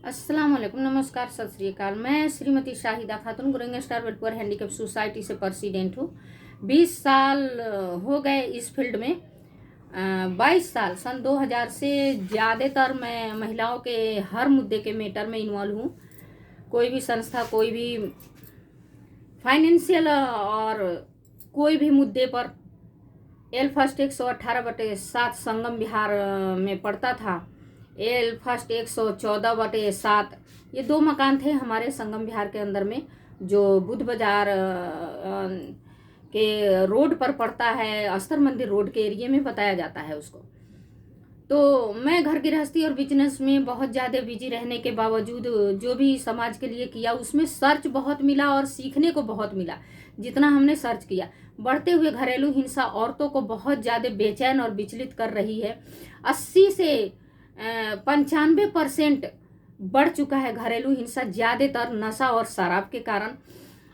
अस्सलाम वालेकुम, नमस्कार, सत श्री अकाल। मैं श्रीमती शाहिदा खातून गुरेंगे स्टार वेलफेयर हैंडीकैप सोसाइटी से प्रेसिडेंट हूँ। 20 साल हो गए इस फील्ड में। 22 साल सन 2000 से ज़्यादातर मैं महिलाओं के हर मुद्दे के मैटर में इन्वॉल्व हूँ। कोई भी संस्था, कोई भी फाइनेंशियल और कोई भी मुद्दे पर एल फर्स्ट 118/7 संगम विहार में पड़ता था। एल फर्स्ट 114/7 ये 2 मकान थे हमारे संगम विहार के अंदर में, जो बुद्ध बाजार के रोड पर पड़ता है। अस्तर मंदिर रोड के एरिया में बताया जाता है उसको। तो मैं घर गृहस्थी और बिजनेस में बहुत ज़्यादा बिजी रहने के बावजूद जो भी समाज के लिए किया उसमें सर्च बहुत मिला और सीखने को बहुत मिला। जितना हमने सर्च किया, बढ़ते हुए घरेलू हिंसा औरतों को बहुत ज़्यादा बेचैन और विचलित कर रही है। 80 से 95% बढ़ चुका है घरेलू हिंसा, ज़्यादातर नशा और शराब के कारण।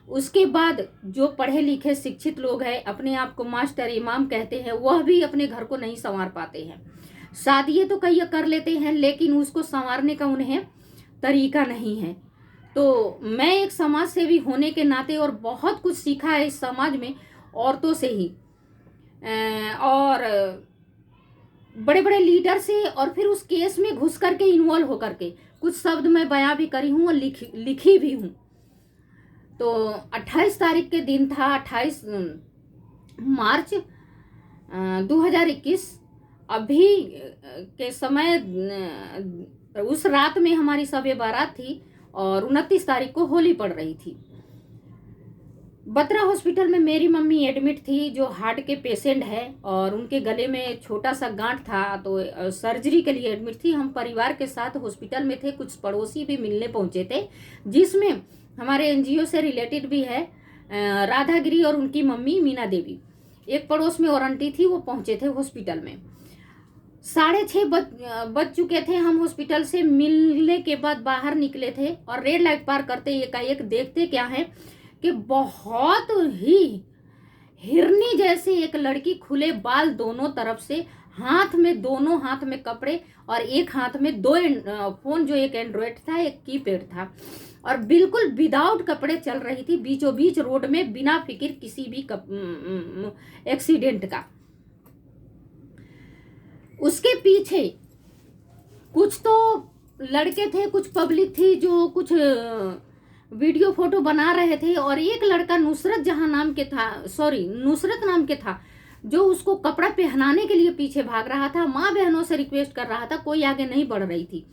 उसके बाद जो पढ़े लिखे शिक्षित लोग हैं, अपने आप को मास्टर इमाम कहते हैं, वह भी अपने घर को नहीं संवार पाते हैं। शादियाँ तो कई कर लेते हैं, लेकिन उसको संवारने का उन्हें तरीका नहीं है। तो मैं एक समाज सेवी होने के नाते और बहुत कुछ सीखा है इस समाज में औरतों से ही, और बड़े बड़े लीडर से, और फिर उस केस में घुस करके इन्वॉल्व होकर के कुछ शब्द मैं बयां भी करी हूँ और लिखी भी हूँ। तो 28 तारीख के दिन था, 28 मार्च 2021। अभी के समय उस रात में हमारी शब बारात थी और 29 तारीख को होली पड़ रही थी। बत्रा हॉस्पिटल में मेरी मम्मी एडमिट थी, जो हार्ट के पेशेंट है, और उनके गले में छोटा सा गांठ था, तो सर्जरी के लिए एडमिट थी। हम परिवार के साथ हॉस्पिटल में थे, कुछ पड़ोसी भी मिलने पहुंचे थे, जिसमें हमारे एनजीओ से रिलेटेड भी है राधागिरी और उनकी मम्मी मीना देवी। एक पड़ोस में और आंटी थी, वो पहुंचे थे हॉस्पिटल में। 6:30 बज चुके थे। हम हॉस्पिटल से मिलने के बाद बाहर निकले थे और रेड लाइट पार करते एकाएक देखते क्या है कि बहुत ही हिरनी जैसी एक लड़की, खुले बाल दोनों तरफ से, दोनों हाथ में कपड़े और एक हाथ में 2 फोन, जो एक एंड्रॉयड था, एक कीपैड था, और बिल्कुल विदाउट कपड़े चल रही थी बीचों बीच रोड में, बिना फिक्र किसी भी एक्सीडेंट का। उसके पीछे कुछ तो लड़के थे, कुछ पब्लिक थी, जो कुछ वीडियो फोटो बना रहे थे, और एक लड़का नुसरत नाम के था, जो उसको कपड़ा पहनाने के लिए पीछे भाग रहा था। माँ बहनों से रिक्वेस्ट कर रहा था, कोई आगे नहीं बढ़ रही थी।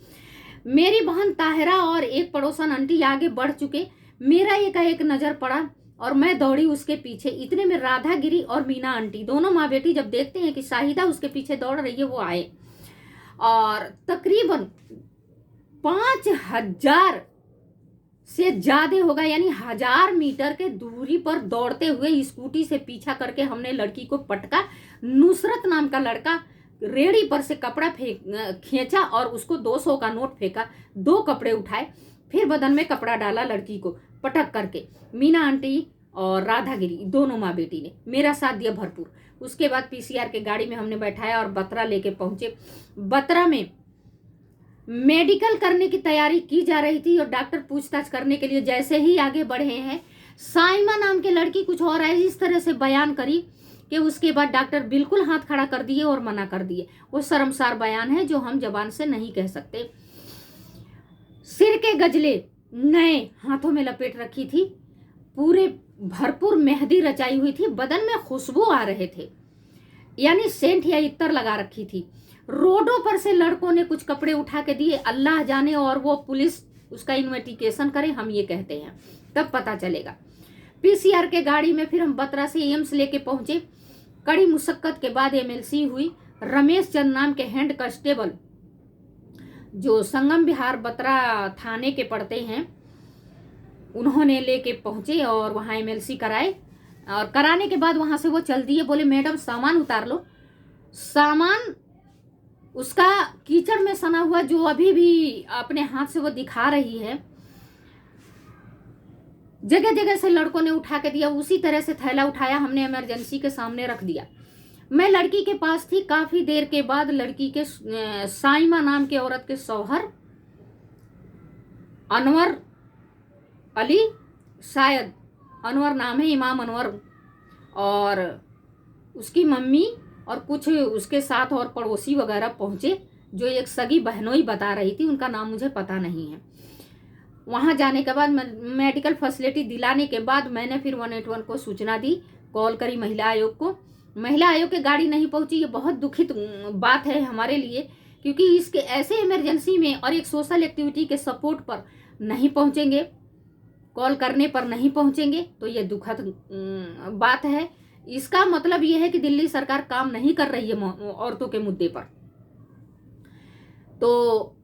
मेरी बहन ताहिरा और एक पड़ोसन आंटी आगे बढ़ चुके। मेरा एकाएक नजर पड़ा और मैं दौड़ी उसके पीछे। इतने में राधागिरी और मीना आंटी, दोनों माँ बेटी, जब देखते हैं कि शाहिदा उसके पीछे दौड़ रही है, वो आए और तकरीबन 5000 से ज्यादा होगा, यानी 1000 मीटर के दूरी पर दौड़ते हुए स्कूटी से पीछा करके हमने लड़की को पटका। नुसरत नाम का लड़का रेड़ी पर से कपड़ा खींचा और उसको 200 का नोट फेंका, 2 कपड़े उठाए, फिर बदन में कपड़ा डाला लड़की को पटक करके। मीना आंटी और राधागिरी, दोनों माँ बेटी ने मेरा साथ दिया भरपूर। उसके बाद पीसीआर के गाड़ी में हमने बैठाया और बत्रा लेके पहुंचे। बत्रा में मेडिकल करने की तैयारी की जा रही थी और डॉक्टर पूछताछ करने के लिए जैसे ही आगे बढ़े हैं, साइमा नाम के लड़की कुछ और है, इस तरह से बयान करी कि उसके बाद डॉक्टर बिल्कुल हाथ खड़ा कर दिए और मना कर दिए। वो शर्मसार बयान है जो हम जबान से नहीं कह सकते। सिर के गजले नए हाथों में लपेट रखी थी, पूरे भरपूर मेहंदी रचाई हुई थी, बदन में खुशबू आ रहे थे, यानी सेंट या इत्तर लगा रखी थी। रोडों पर से लड़कों ने कुछ कपड़े उठा के दिए, अल्लाह जाने, और वो पुलिस उसका इन्वेस्टिगेशन करे, हम ये कहते हैं, तब पता चलेगा। पीसीआर के गाड़ी में फिर हम बत्रा से एम्स लेके पहुंचे। कड़ी मुशक्कत के बाद एमएलसी हुई। रमेश चंद नाम के हेड कांस्टेबल, जो संगम विहार बत्रा थाने के पड़ते हैं, उन्होंने लेके पहुंचे और वहां एमएलसी कराए, और कराने के बाद वहां से वो चल दिए। बोले मैडम सामान उतार लो। सामान उसका कीचड़ में सना हुआ, जो अभी भी अपने हाथ से वो दिखा रही है, जगह जगह से लड़कों ने उठा के दिया। उसी तरह से थैला उठाया, हमने इमरजेंसी के सामने रख दिया। मैं लड़की के पास थी। काफी देर के बाद लड़की के साइमा नाम के औरत के शौहर अनवर अली, शायद अनवर नाम है, इमाम अनवर, और उसकी मम्मी और कुछ उसके साथ और पड़ोसी वगैरह पहुंचे, जो एक सगी बहनोई बता रही थी, उनका नाम मुझे पता नहीं है। वहां जाने के बाद मेडिकल फैसिलिटी दिलाने के बाद मैंने फिर 181 को सूचना दी, कॉल करी महिला आयोग को। महिला आयोग की गाड़ी नहीं पहुंची। ये बहुत दुखित बात है हमारे लिए, क्योंकि इसके ऐसे इमरजेंसी में और एक सोशल एक्टिविटी के सपोर्ट पर नहीं पहुंचेंगे, कॉल करने पर नहीं पहुंचेंगे, तो ये दुखद बात है। इसका मतलब ये है कि दिल्ली सरकार काम नहीं कर रही है औरतों के मुद्दे पर। तो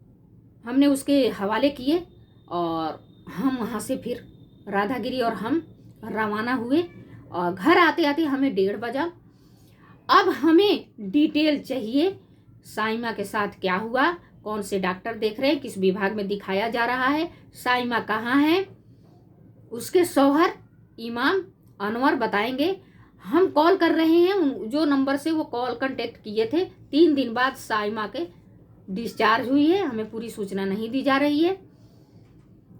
हमने उसके हवाले किए और हम वहाँ से फिर राधागिरी और हम रवाना हुए, और घर आते आते हमें 1:30 बजा। अब हमें डिटेल चाहिए, साइमा के साथ क्या हुआ, कौन से डॉक्टर देख रहे हैं, किस विभाग में दिखाया जा रहा है, साइमा कहाँ है। उसके शौहर इमाम अनवर बताएंगे। हम कॉल कर रहे हैं, जो नंबर से वो कॉल कांटेक्ट किए थे। 3 दिन बाद साइमा के डिस्चार्ज हुई है, हमें पूरी सूचना नहीं दी जा रही है।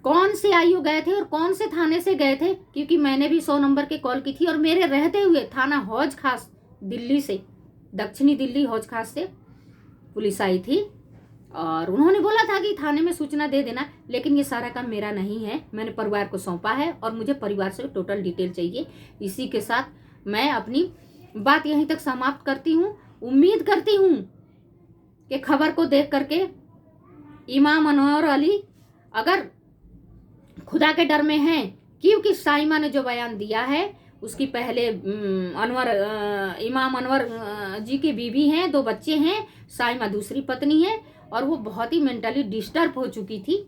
कौन से आईओ गए थे और कौन से थाने से गए थे, क्योंकि मैंने भी 100 नंबर के कॉल की थी, और मेरे रहते हुए थाना हौज खास दिल्ली से, दक्षिणी दिल्ली हौज खास से पुलिस आई थी, और उन्होंने बोला था कि थाने में सूचना दे देना। लेकिन ये सारा काम मेरा नहीं है, मैंने परिवार को सौंपा है, और मुझे परिवार से टोटल डिटेल चाहिए। इसी के साथ मैं अपनी बात यहीं तक समाप्त करती हूँ। उम्मीद करती हूँ कि खबर को देख करके इमाम अनवर अली अगर खुदा के डर में हैं, क्योंकि साइमा ने जो बयान दिया है उसकी पहले इमाम अनवर जी की बीवी हैं, 2 बच्चे हैं, साइमा दूसरी पत्नी है, और वो बहुत ही मेंटली डिस्टर्ब हो चुकी थी।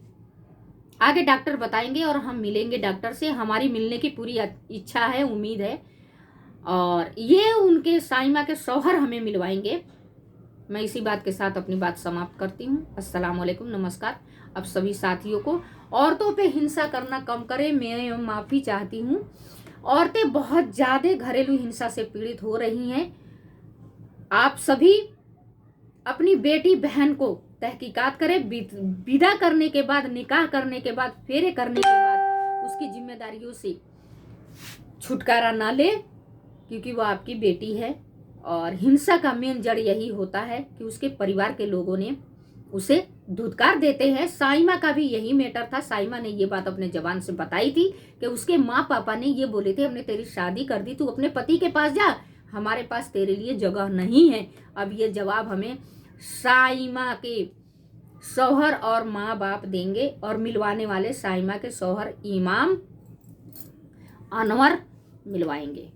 आगे डॉक्टर बताएंगे और हम मिलेंगे डॉक्टर से, हमारी मिलने की पूरी इच्छा है, उम्मीद है, और ये उनके साइमा के शौहर हमें मिलवाएंगे। मैं इसी बात के साथ अपनी बात समाप्त करती हूँ। अस्सलाम वालेकुम, नमस्कार। अब सभी साथियों को औरतों पे हिंसा करना कम करें, मैं माफ़ी चाहती हूँ। औरतें बहुत ज़्यादा घरेलू हिंसा से पीड़ित हो रही हैं। आप सभी अपनी बेटी बहन को तहकीकात करें, विदा करने के बाद, निकाह करने के बाद, फेरे करने के बाद उसकी जिम्मेदारियों से छुटकारा ना ले, क्योंकि वो आपकी बेटी है। और हिंसा का मेन जड़ यही होता है कि उसके परिवार के लोगों ने उसे धुतकार देते हैं। साइमा का भी यही मैटर था। साइमा ने ये बात अपने जबान से बताई थी कि उसके माँ पापा ने ये बोले थे, हमने तेरी शादी कर दी, तू अपने पति के पास जा, हमारे पास तेरे लिए जगह नहीं है। अब ये जवाब हमें साइमा के शौहर और माँ बाप देंगे, और मिलवाने वाले साइमा के शौहर इमाम अनवर मिलवाएंगे।